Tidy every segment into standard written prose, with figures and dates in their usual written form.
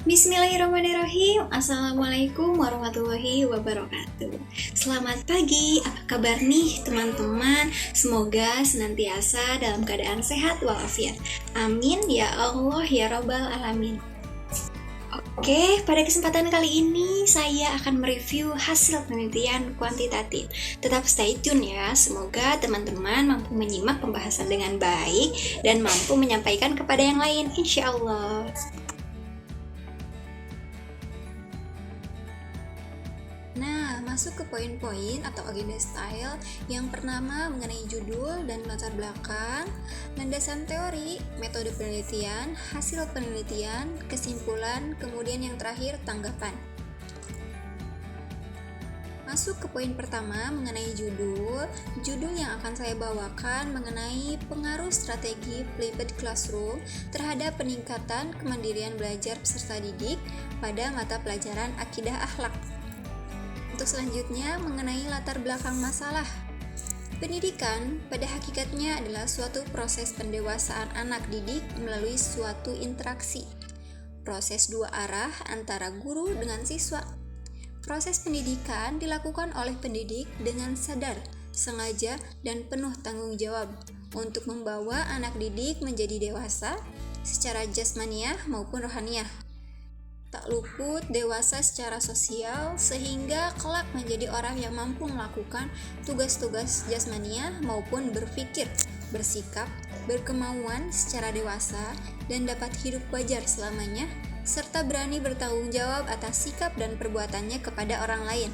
Bismillahirrahmanirrahim. Assalamualaikum warahmatullahi wabarakatuh. Selamat pagi, apa kabar nih teman-teman? Semoga senantiasa dalam keadaan sehat walafiat. Amin ya Allah ya Rabbal Alamin. Oke, pada kesempatan kali ini saya akan mereview hasil penelitian kuantitatif. Tetap stay tune ya, semoga teman-teman mampu menyimak pembahasan dengan baik dan mampu menyampaikan kepada yang lain, insya Allah. Nah, masuk ke poin-poin atau agenda style. Yang pertama mengenai judul dan latar belakang, landasan teori, metode penelitian, hasil penelitian, kesimpulan, kemudian yang terakhir tanggapan. Masuk ke poin pertama mengenai judul yang akan saya bawakan mengenai pengaruh strategi flipped classroom terhadap peningkatan kemandirian belajar peserta didik pada mata pelajaran akidah akhlak. Untuk selanjutnya mengenai latar belakang masalah. Pendidikan pada hakikatnya adalah suatu proses pendewasaan anak didik melalui suatu interaksi. Proses dua arah antara guru dengan siswa. Proses pendidikan dilakukan oleh pendidik dengan sadar, sengaja, dan penuh tanggung jawab untuk membawa anak didik menjadi dewasa secara jasmaniah maupun rohaniah. Tak luput dewasa secara sosial sehingga kelak menjadi orang yang mampu melakukan tugas-tugas jasmaniah maupun berpikir, bersikap, berkemauan secara dewasa dan dapat hidup wajar selamanya serta berani bertanggung jawab atas sikap dan perbuatannya kepada orang lain.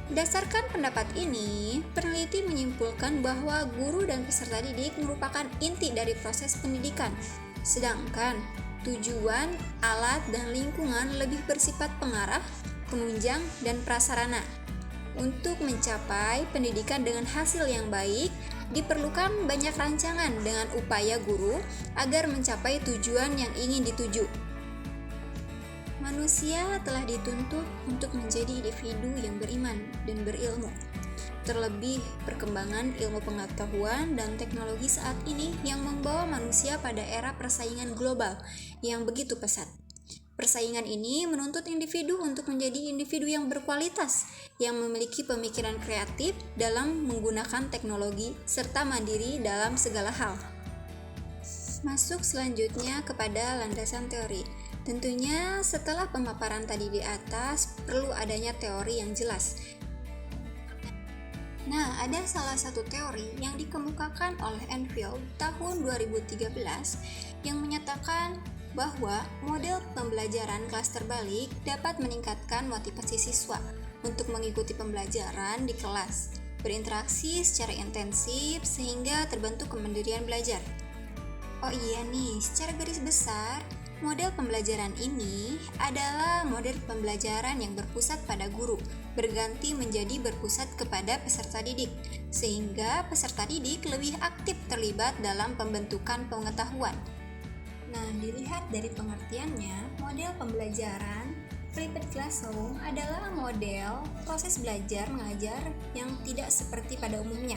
Berdasarkan pendapat ini, peneliti menyimpulkan bahwa guru dan peserta didik merupakan inti dari proses pendidikan, sedangkan tujuan, alat, dan lingkungan lebih bersifat pengarah, penunjang, dan prasarana. Untuk mencapai pendidikan dengan hasil yang baik, diperlukan banyak rancangan dengan upaya guru agar mencapai tujuan yang ingin dituju. Manusia telah dituntut untuk menjadi individu yang beriman dan berilmu. Terlebih, perkembangan ilmu pengetahuan dan teknologi saat ini yang membawa manusia pada era persaingan global yang begitu pesat. Persaingan ini menuntut individu untuk menjadi individu yang berkualitas, yang memiliki pemikiran kreatif dalam menggunakan teknologi, serta mandiri dalam segala hal. Masuk selanjutnya kepada landasan teori. Tentunya setelah pemaparan tadi di atas, perlu adanya teori yang jelas. Nah, ada salah satu teori yang dikemukakan oleh Enfield tahun 2013 yang menyatakan bahwa model pembelajaran kelas terbalik dapat meningkatkan motivasi siswa untuk mengikuti pembelajaran di kelas, berinteraksi secara intensif sehingga terbentuk kemandirian belajar. Oh iya nih, secara garis besar, model pembelajaran ini adalah model pembelajaran yang berpusat pada guru, berganti menjadi berpusat kepada peserta didik, sehingga peserta didik lebih aktif terlibat dalam pembentukan pengetahuan. Nah, dilihat dari pengertiannya, model pembelajaran flipped classroom adalah model proses belajar mengajar yang tidak seperti pada umumnya,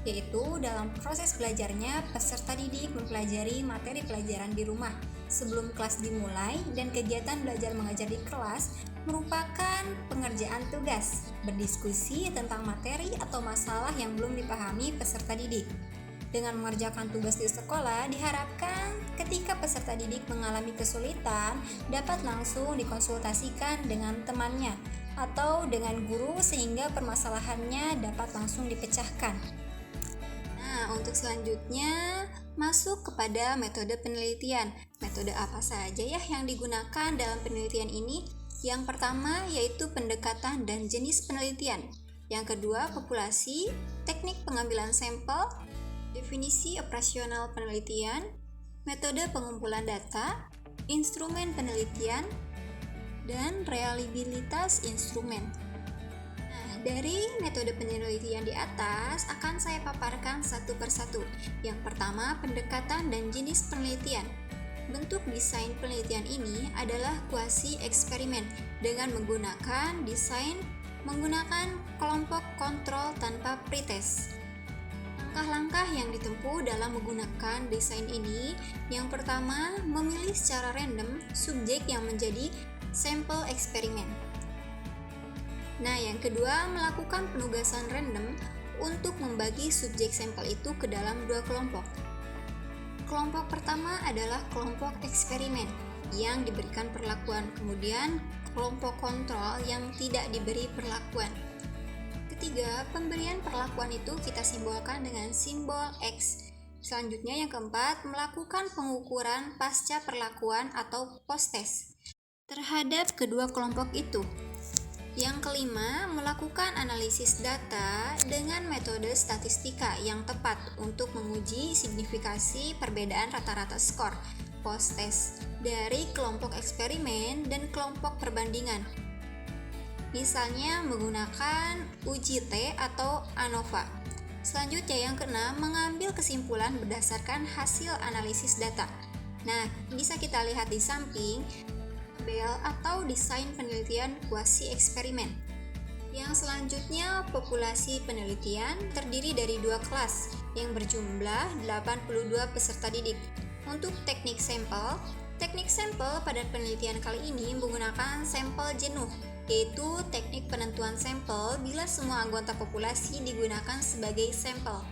yaitu dalam proses belajarnya peserta didik mempelajari materi pelajaran di rumah sebelum kelas dimulai, dan kegiatan belajar mengajar di kelas merupakan pengerjaan tugas, berdiskusi tentang materi atau masalah yang belum dipahami peserta didik. Dengan mengerjakan tugas di sekolah, diharapkan ketika peserta didik mengalami kesulitan dapat langsung dikonsultasikan dengan temannya atau dengan guru sehingga permasalahannya dapat langsung dipecahkan. Nah, untuk selanjutnya masuk kepada metode penelitian. Metode apa saja ya yang digunakan dalam penelitian ini? Yang pertama yaitu pendekatan dan jenis penelitian. Yang kedua, populasi, teknik pengambilan sampel, definisi operasional penelitian, metode pengumpulan data, instrumen penelitian, dan reliabilitas instrumen. Dari metode penelitian di atas akan saya paparkan satu persatu. Yang pertama, pendekatan dan jenis penelitian. Bentuk desain penelitian ini adalah kuasi eksperimen dengan menggunakan kelompok kontrol tanpa pretest. Langkah-langkah yang ditempuh dalam menggunakan desain ini, yang pertama, memilih secara random subjek yang menjadi sampel eksperimen. Nah, yang kedua, melakukan penugasan random untuk membagi subjek sampel itu ke dalam dua kelompok. Kelompok pertama adalah kelompok eksperimen yang diberikan perlakuan, kemudian kelompok kontrol yang tidak diberi perlakuan. Ketiga, pemberian perlakuan itu kita simbolkan dengan simbol X. Selanjutnya yang keempat, melakukan pengukuran pasca perlakuan atau post-test terhadap kedua kelompok itu. Yang kelima, melakukan analisis data dengan metode statistika yang tepat untuk menguji signifikasi perbedaan rata-rata skor post-test dari kelompok eksperimen dan kelompok perbandingan. Misalnya menggunakan uji T atau ANOVA. Selanjutnya yang keenam, mengambil kesimpulan berdasarkan hasil analisis data. Nah, bisa kita lihat di samping atau desain penelitian kuasi eksperimen. Yang selanjutnya, populasi penelitian terdiri dari dua kelas yang berjumlah 82 peserta didik. Untuk teknik sampel pada penelitian kali ini menggunakan sampel jenuh, yaitu teknik penentuan sampel bila semua anggota populasi digunakan sebagai sampel.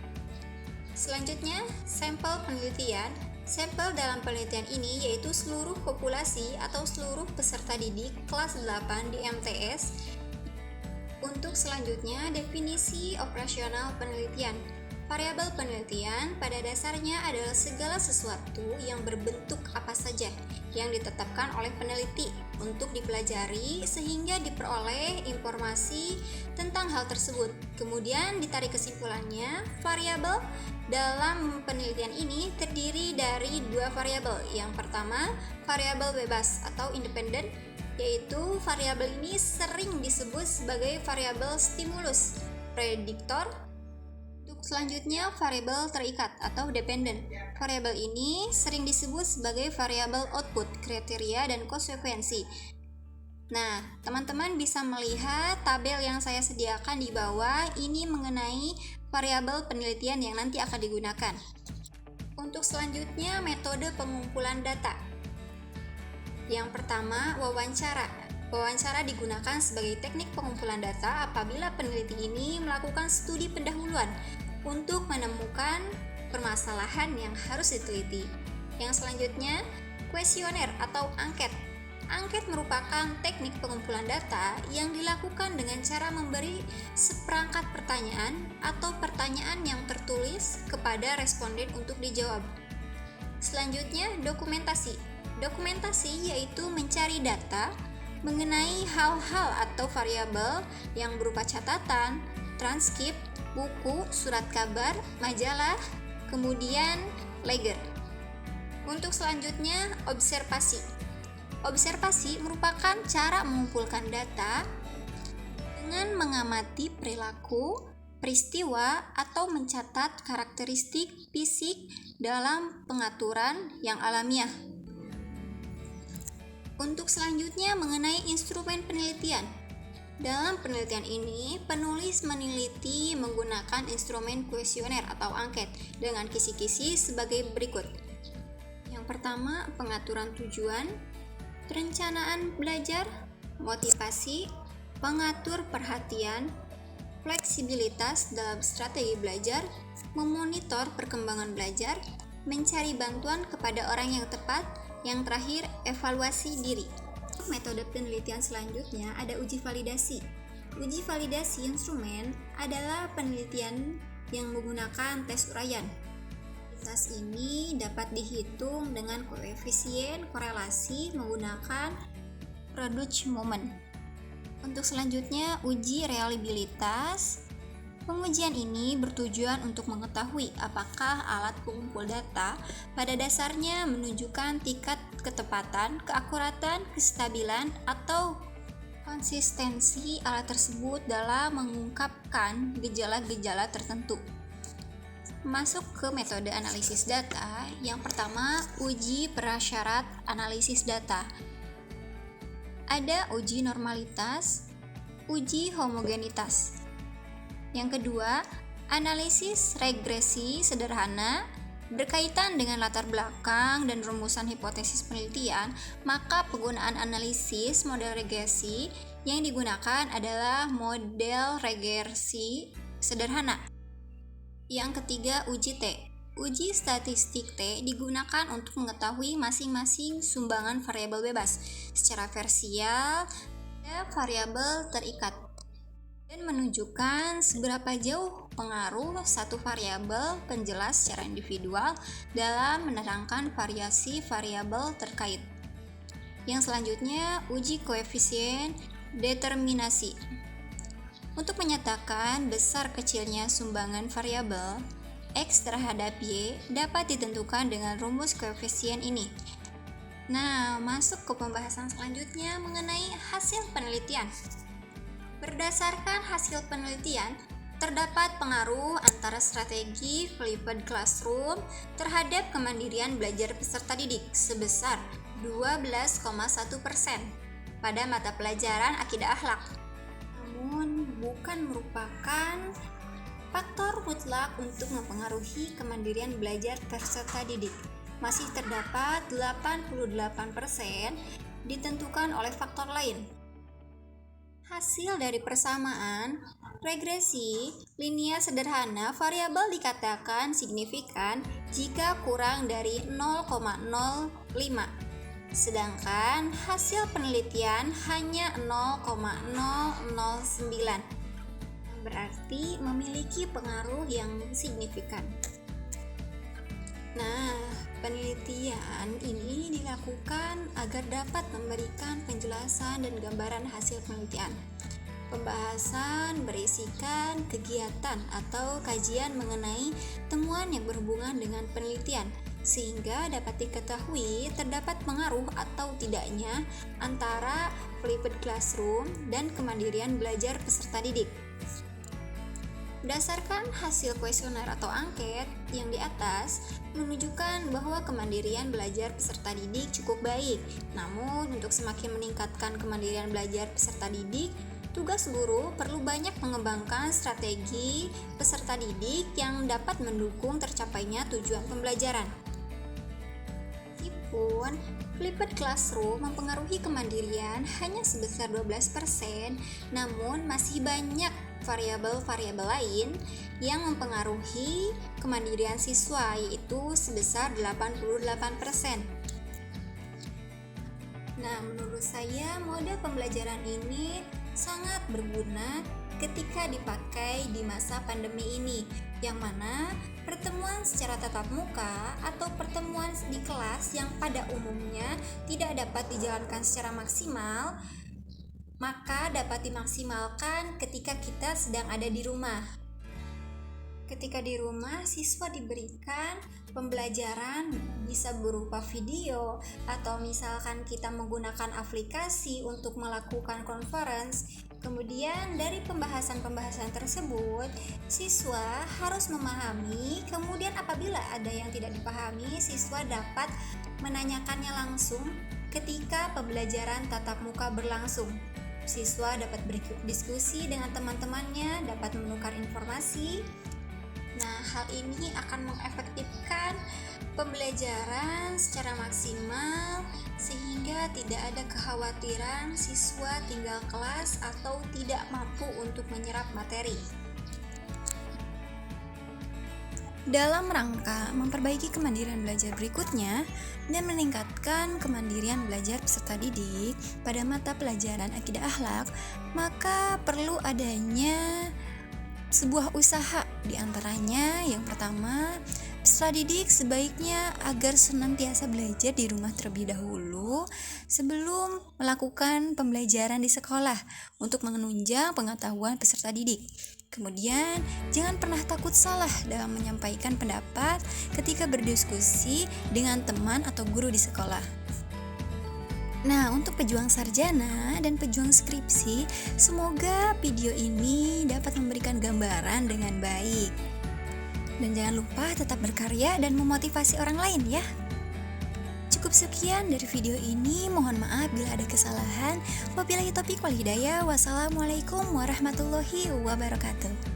Selanjutnya, sampel penelitian. Sampel dalam penelitian ini yaitu seluruh populasi atau seluruh peserta didik kelas 8 di MTS. Untuk selanjutnya, definisi operasional penelitian. Variabel penelitian pada dasarnya adalah segala sesuatu yang berbentuk apa saja yang ditetapkan oleh peneliti untuk dipelajari sehingga diperoleh informasi tentang hal tersebut. Kemudian ditarik kesimpulannya. Variabel dalam penelitian ini terdiri dari dua variabel. Yang pertama, variabel bebas atau independen, yaitu variabel ini sering disebut sebagai variabel stimulus prediktor. Untuk selanjutnya, variabel terikat atau dependent. Variabel ini sering disebut sebagai variabel output, kriteria, dan konsekuensi. Nah, teman-teman bisa melihat tabel yang saya sediakan di bawah ini mengenai variabel penelitian yang nanti akan digunakan. Untuk selanjutnya, metode pengumpulan data. Yang pertama, wawancara. Wawancara digunakan sebagai teknik pengumpulan data apabila peneliti ini melakukan studi pendahuluan untuk menemukan permasalahan yang harus diteliti. Yang selanjutnya, kuesioner atau angket. Angket merupakan teknik pengumpulan data yang dilakukan dengan cara memberi seperangkat pertanyaan atau pertanyaan yang tertulis kepada responden untuk dijawab. Selanjutnya, dokumentasi. Dokumentasi yaitu mencari data mengenai hal-hal atau variabel yang berupa catatan, transkrip, buku, surat kabar, majalah, kemudian ledger. Untuk selanjutnya, observasi. Observasi merupakan cara mengumpulkan data dengan mengamati perilaku, peristiwa, atau mencatat karakteristik fisik dalam pengaturan yang alamiah. Untuk selanjutnya mengenai instrumen penelitian. Dalam penelitian ini, penulis meneliti menggunakan instrumen kuesioner atau angket dengan kisi-kisi sebagai berikut. Yang pertama, pengaturan tujuan, perencanaan belajar, motivasi, pengatur perhatian, fleksibilitas dalam strategi belajar, memonitor perkembangan belajar, mencari bantuan kepada orang yang tepat, yang terakhir, evaluasi diri. Metode penelitian selanjutnya ada uji validasi. Uji validasi instrumen adalah penelitian yang menggunakan tes uraian. Tes ini dapat dihitung dengan koefisien korelasi menggunakan product moment. Untuk selanjutnya, uji reliabilitas. Pengujian ini bertujuan untuk mengetahui apakah alat pengumpul data pada dasarnya menunjukkan tingkat ketepatan, keakuratan, kestabilan, atau Konsistensi alat tersebut dalam mengungkapkan gejala-gejala tertentu. Masuk ke metode analisis data. Yang pertama, uji prasyarat analisis data. Ada uji normalitas, uji homogenitas. Yang kedua, analisis regresi sederhana. Berkaitan dengan latar belakang dan rumusan hipotesis penelitian, maka penggunaan analisis model regresi yang digunakan adalah model regresi sederhana. Yang ketiga, uji T. Uji statistik T digunakan untuk mengetahui masing-masing sumbangan variabel bebas secara versial pada variabel terikat dan menunjukkan seberapa jauh pengaruh satu variabel penjelas secara individual dalam menerangkan variasi variabel terkait. Yang selanjutnya, uji koefisien determinasi. Untuk menyatakan besar kecilnya sumbangan variabel X terhadap Y dapat ditentukan dengan rumus koefisien ini. Nah, masuk ke pembahasan selanjutnya mengenai hasil penelitian. Berdasarkan hasil penelitian, terdapat pengaruh antara strategi flipped classroom terhadap kemandirian belajar peserta didik sebesar 12,1% pada mata pelajaran akidah akhlak. Namun, bukan merupakan faktor mutlak untuk mempengaruhi kemandirian belajar peserta didik. Masih terdapat 88% ditentukan oleh faktor lain. Hasil dari persamaan regresi linear sederhana, variabel dikatakan signifikan jika kurang dari 0,05, sedangkan hasil penelitian hanya 0,009, berarti memiliki pengaruh yang signifikan. Nah, penelitian ini dilakukan agar dapat memberikan penjelasan dan gambaran hasil penelitian. Pembahasan berisikan kegiatan atau kajian mengenai temuan yang berhubungan dengan penelitian, sehingga dapat diketahui terdapat pengaruh atau tidaknya antara flipped classroom dan kemandirian belajar peserta didik. Berdasarkan hasil kuesioner atau angket yang di atas menunjukkan bahwa kemandirian belajar peserta didik cukup baik. Namun, untuk semakin meningkatkan kemandirian belajar peserta didik, tugas guru perlu banyak mengembangkan strategi peserta didik yang dapat mendukung tercapainya tujuan pembelajaran. Meskipun flipped classroom mempengaruhi kemandirian hanya sebesar 12%, namun masih banyak variabel-variabel lain yang mempengaruhi kemandirian siswa, yaitu sebesar 88%. Nah, menurut saya model pembelajaran ini sangat berguna ketika dipakai di masa pandemi ini, yang mana pertemuan secara tatap muka atau pertemuan di kelas yang pada umumnya tidak dapat dijalankan secara maksimal, maka dapat dimaksimalkan ketika kita sedang ada di rumah. Ketika di rumah, siswa diberikan pembelajaran bisa berupa video, atau misalkan kita menggunakan aplikasi untuk melakukan conference. Kemudian dari pembahasan-pembahasan tersebut, siswa harus memahami. Kemudian apabila ada yang tidak dipahami, siswa dapat menanyakannya langsung ketika pembelajaran tatap muka berlangsung. Siswa dapat berdiskusi dengan teman-temannya, dapat menukar informasi. Nah, hal ini akan mengefektifkan pembelajaran secara maksimal sehingga tidak ada kekhawatiran siswa tinggal kelas atau tidak mampu untuk menyerap materi. Dalam rangka memperbaiki kemandirian belajar berikutnya dan meningkatkan kemandirian belajar peserta didik pada mata pelajaran akidah akhlak, maka perlu adanya sebuah usaha. Di antaranya, yang pertama, peserta didik sebaiknya agar senantiasa belajar di rumah terlebih dahulu sebelum melakukan pembelajaran di sekolah untuk menunjang pengetahuan peserta didik. Kemudian, jangan pernah takut salah dalam menyampaikan pendapat ketika berdiskusi dengan teman atau guru di sekolah. Nah, untuk pejuang sarjana dan pejuang skripsi, semoga video ini dapat memberikan gambaran dengan baik. Dan jangan lupa tetap berkarya dan memotivasi orang lain ya. Cukup sekian dari video ini, mohon maaf bila ada kesalahan. Wabillahi taufiq wal hidayah. Wassalamualaikum warahmatullahi wabarakatuh.